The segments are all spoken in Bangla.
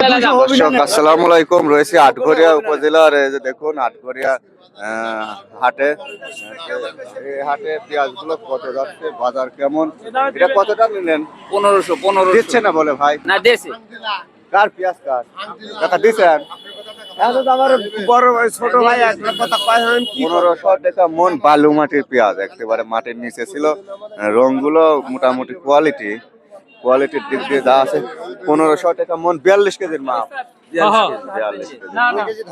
দর্শক আসসালামু আলাইকুম, রয়েছে আটঘরিয়া উপজেলার। এই যে দেখুন আটঘরিয়া হাটে, এই হাটে পেঁয়াজ গুলো কত যাচ্ছে, বাজার কেমন, এটা কতটা নিলেন? 1500 দিচ্ছে না বলে ভাই, না দেশে কার পেঁয়াজ কার টাকা দিচ্ছেন? বড় ভাই ছোট ভাই একটা কথা কয় হন কি 1500 টাকা মন বালু মাটির পেঁয়াজ, একেবারে মাটির নিচে ছিল। রংগুলো মোটামুটি কোয়ালিটির দিক দিয়ে যা আছে। 1500 টাকা মন, 42 কেজির মাপ। 42 কেজি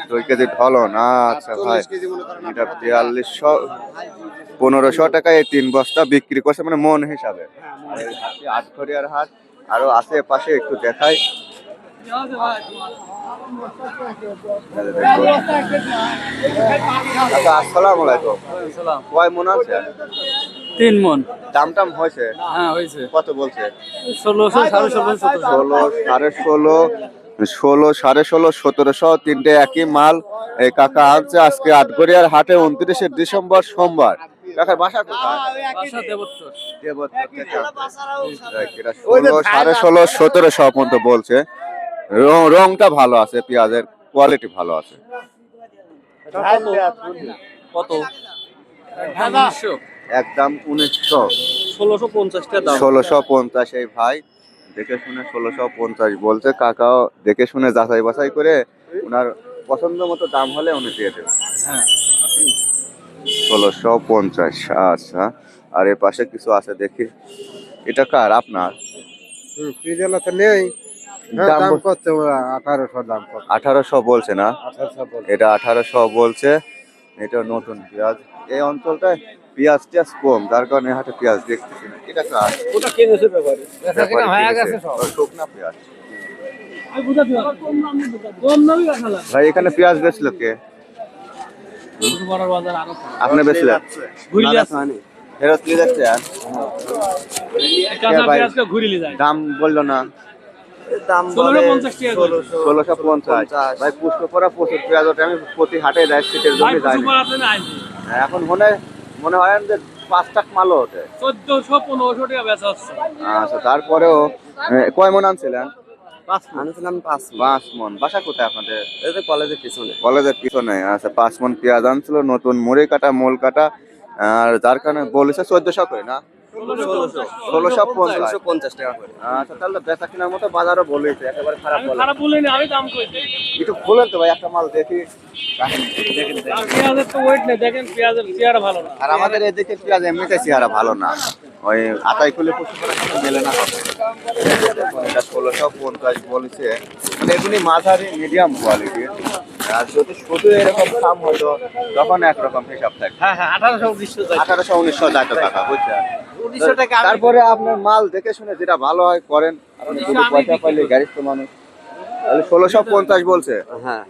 2 কেজি ঢলন। আচ্ছা ভাই, এটা 4200 1500 টাকায় 3 বস্তা বিক্রি করছে, মানে মন হিসাবে। আটঘরিয়ার হাট আরো আছে পাশে, একটু দেখাই। আচ্ছা, আসসালামু আলাইকুম। কয় মন আছে? 3 মন। দাম টাম হয়েছে? হ্যাঁ হয়েছে। কত বলছে? 1600 1650 16, 16.5, 1700 তিনটে একই মাল। এই কাকা আনছে আজকে আটঘরিয়ার হাটে 29শে ডিসেম্বর সোমবার। কাকার বাসা কোথায়? বাসা দেবত্তর। দেবত্তর থেকে। এরা 16, 16.5, 1700 পর্যন্ত বলছে। রংটা ভালো আছে, পেঁয়াজের কোয়ালিটি ভালো আছে। কত? 1900। একদম 1900। 1650 টাকা দাম। 1650 এই ভাই দেখে শুনে 1650 বলছে। কাকাও দেখে শুনে যাচাই বাছাই করে ওনার পছন্দ মতো দাম হলে উনি দিয়ে দেবেন। হ্যাঁ 1650। আচ্ছা, আর এর পাশে কিছু আছে দেখি। এটা কার? আপনার? ফ্রিজেলা তো নেই। দাম দাম কত? 1800 দাম কত? 1800 বলছে না? 1800 বল। এটা 1800 বলছে। এটা নতুন পেঁয়াজ, এই অঞ্চলটায় পেঁয়াজ টিয়াজ কম, যার কারণে হাটে পেঁয়াজ দেখতেছি না। এটা কার? ওটা কিনেছে ব্যাপারে। ব্যাপারী হয়ে কিনেছে। গেছে সব। শুকনা পেঁয়াজ। ভাই এখানে পেঁয়াজ বেচলো কে? আপনি বেচলেন? ফেরত নিয়ে যাচ্ছে। দাম বললো না? দাম 1650। ভাই পুষ্প পরা প্রচুর পেঁয়াজ ওঠে, আমি প্রতি হাটে যাই, শীতের জন্য যাই না। এখন মনে হয় যে 5 টাকা মালও ওঠে। 1400 1500 টাকা বেচা হচ্ছে। আচ্ছা, তারপরেও কয় মন আনছিলেন? 5 মন। বাসা কোথায় আপনাদের? এই যে কলেজের পিছনে। কলেজের পিছনে। আচ্ছা, 5 মন পেঁয়াজ আনছিল, নতুন মুড়ি কাটা মোল কাটা। আর যার কারণে বলেছে 1400 করে না? 1650 টাকা করে। আচ্ছা, তাহলে বেচা কেনার মতো বাজারও বলেছে, একেবারে খারাপ বলে। খারাপ বলিনি, আমি দাম কইছি। একটু খুলেন তো ভাই, একটা মাল দেখি। পেঁয়াজের তো ওয়েট নেই, দেখেন পেঁয়াজের চেহারা ভালো না। আর আমাদের এদিকে পেঁয়াজ এমনিতে চেহারা ভালো না, ওই আটাই খুলে পুষে করার সাথে মেলে না। এটা 1650 বলেছে, মানে এগুলি মাঝারি মিডিয়াম কোয়ালিটি। আর যদি শুধু এরকম দাম হতো তখন একরকম হিসাব থাকে। হ্যাঁ 1800 1900 যায় তো টাকা, বুঝছেন? 1900 টাকা। তারপরে আপনার মাল দেখে শুনে যেটা ভালো হয় করেন। আপনি যদি পয়সা পাইলে গাড়ি তো মানুষ। তাহলে 1650 বলছে। হ্যাঁ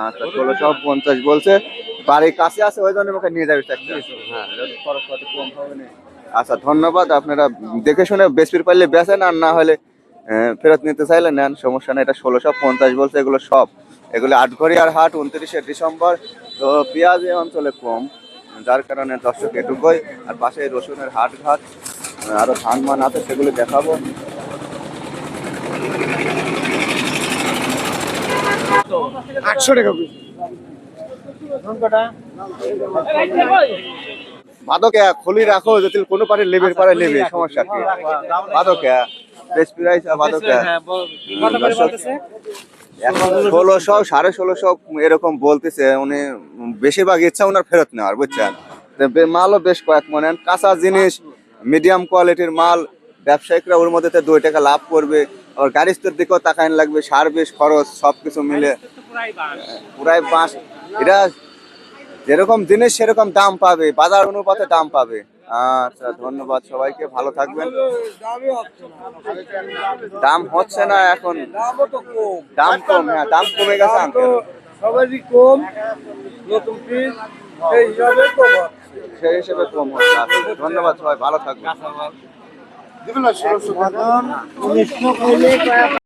আচ্ছা, 1650 বলছে। বাড়ির কাছে আছে, ওই জন্য আমাকে নিয়ে যাবি। হ্যাঁ। খরচ পাতি কম হবে না। আচ্ছা, ধন্যবাদ। আপনারা দেখে শুনে বেচবির পারলে বেচেন, আর না হলে ফেরত নিতে চাইলে নেন, সমস্যা নেই। এটা 1650 বলছে। এগুলো আটঘরিয়ার হাট 29শে ডিসেম্বর। তো পেঁয়াজ এই অঞ্চলে কম, যার কারণে দর্শক এটুকুই। আর পাশে রসুনের হাট ঘাট আরো ধান মান আছে, সেগুলো দেখাবো। 800 টাকা করে। বাদকে খুলি রাখো, যদি কোনো পারে লেবের পারে লেবে, সমস্যা কি? বাদকে বেশ প্রাইস বাদকে এখন 1600 1650 এরকম বলতেছে উনি। বেশিরভাগ ইচ্ছা ওনার ফেরত নেওয়ার, বুঝছেন? মালও বেশ কয়েক মনে, কাঁচা জিনিস, মিডিয়াম কোয়ালিটির মাল। ব্যবসায়িকরা ওর মধ্যে 2 টাকা লাভ করবে। আর গাড়ির দিকেও তাকাইন লাগবে, সার্ভিস খরচ সবকিছু মিলে পুরাই বাঁশ। এটা যেরকম জিনিস সেরকম দাম পাবে, বাজার অনুপাতে দাম পাবে। আচ্ছা, ধন্যবাদ সবাইকে, ভালো থাকবেন। দাম হচ্ছে না এখন, দাম কম। হ্যাঁ, দাম কমে গেছে আঙ্কেল, সবারই কম। নতুন ফ্রিজ সেই হিসেবে কম হচ্ছে। আচ্ছা, ধন্যবাদ সবাই, ভালো থাকবেন।